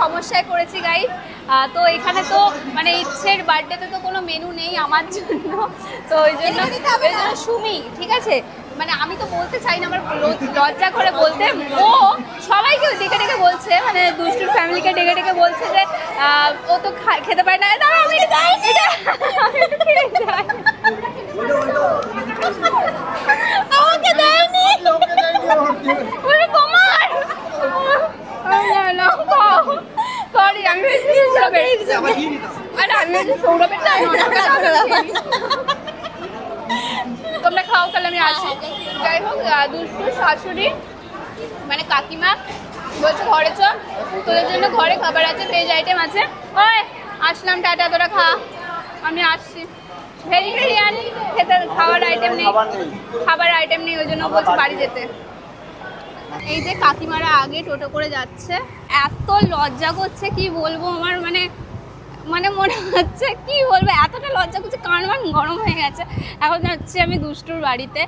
সমস্যায় পড়েছি গাইস। তো এখানে তো মানে ইচ্ছের বার্থডেতে তো কোনো মেনু নেই আমার জন্য, তো ওই জন্য সুমি, ঠিক আছে, মানে আমি তো বলতে চাই না, আমার লজ্জা করে বলতে। ও সবাইকে ডেকে ডেকে বলছে, মানে দুষ্টুর ফ্যামিলিকে ডেকে ডেকে বলছে যে ও তো খেতে পারে না। আমি আমাকে দেয়নি, সরি আমি তোমরা খাও তাহলে আমি আসি। যাই হোক, দুষ্টু শাশুড়ি মানে কাকিমা বলছে ঘরে চ, তোদের জন্য ঘরে খাবার আছে, ভেজ আইটেম আছে। ওই আসলাম, টাটা, তোরা খা, আমি আসছি। ভেজিটেরিয়ান খেতে খাবার আইটেম নেই, ওই জন্য বলছে বাড়ি যেতে। এই যে কাকিমারা আগে টোটো করে যাচ্ছে, এত লজ্জা করছে কি বলবো, আমার মানে মনে হচ্ছে কি বলবো, এতটা লজ্জা করছে, কান মান গরম হয়ে গেছে। এখন যাচ্ছি আমি দুষ্টুর বাড়িতে।